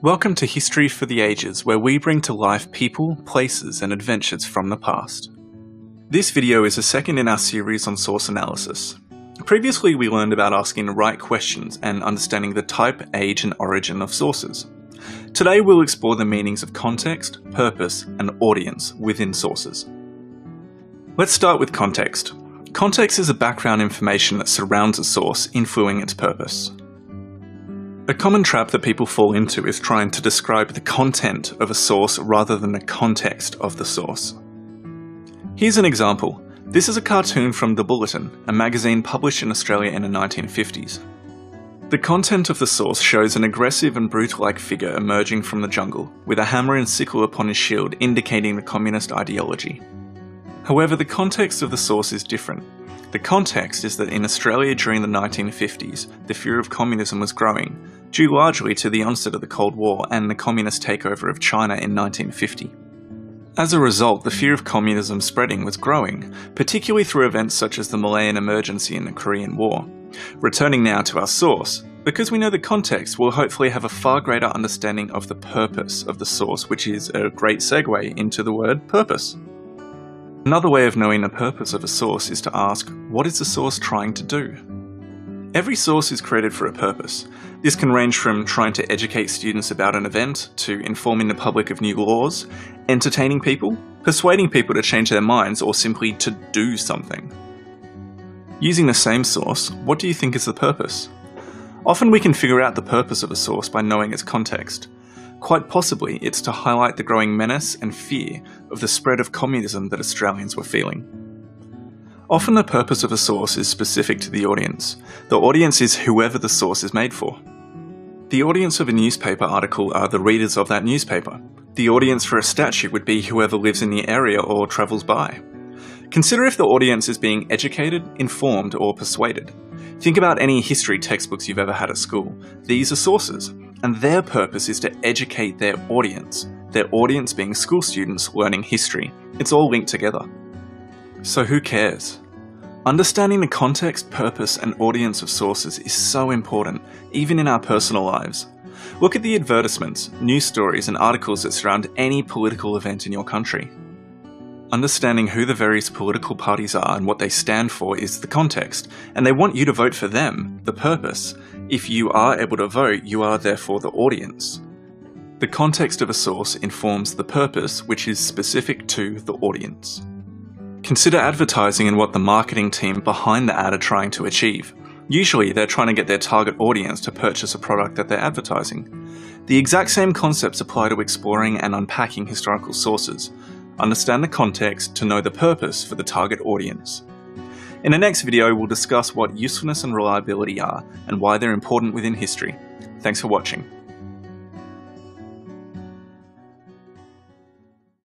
Welcome to History for the Ages, where we bring to life people, places, and adventures from the past. This video is the second in our series on source analysis. Previously, we learned about asking the right questions and understanding the type, age, and origin of sources. Today, we'll explore the meanings of context, purpose, and audience within sources. Let's start with context. Context is the background information that surrounds a source, influencing its purpose. A common trap that people fall into is trying to describe the content of a source rather than the context of the source. Here's an example. This is a cartoon from The Bulletin, a magazine published in Australia in the 1950s. The content of the source shows an aggressive and brute-like figure emerging from the jungle, with a hammer and sickle upon his shield indicating the communist ideology. However, the context of the source is different. The context is that in Australia during the 1950s, the fear of communism was growing, due largely to the onset of the Cold War and the communist takeover of China in 1950. As a result, the fear of communism spreading was growing, particularly through events such as the Malayan Emergency and the Korean War. Returning now to our source, because we know the context, we'll hopefully have a far greater understanding of the purpose of the source, which is a great segue into the word purpose. Another way of knowing the purpose of a source is to ask, what is the source trying to do? Every source is created for a purpose. This can range from trying to educate students about an event, to informing the public of new laws, entertaining people, persuading people to change their minds, or simply to do something. Using the same source, what do you think is the purpose? Often we can figure out the purpose of a source by knowing its context. Quite possibly, it's to highlight the growing menace and fear of the spread of communism that Australians were feeling. Often the purpose of a source is specific to the audience. The audience is whoever the source is made for. The audience of a newspaper article are the readers of that newspaper. The audience for a statue would be whoever lives in the area or travels by. Consider if the audience is being educated, informed, or persuaded. Think about any history textbooks you've ever had at school. These are sources, and their purpose is to educate their audience being school students learning history. It's all linked together. So who cares? Understanding the context, purpose, and audience of sources is so important, even in our personal lives. Look at the advertisements, news stories, and articles that surround any political event in your country. Understanding who the various political parties are and what they stand for is the context, and they want you to vote for them, the purpose. If you are able to vote, you are therefore the audience. The context of a source informs the purpose, which is specific to the audience. Consider advertising and what the marketing team behind the ad are trying to achieve. Usually, they're trying to get their target audience to purchase a product that they're advertising. The exact same concepts apply to exploring and unpacking historical sources. Understand the context to know the purpose for the target audience. In the next video, we'll discuss what usefulness and reliability are and why they're important within history. Thanks for watching.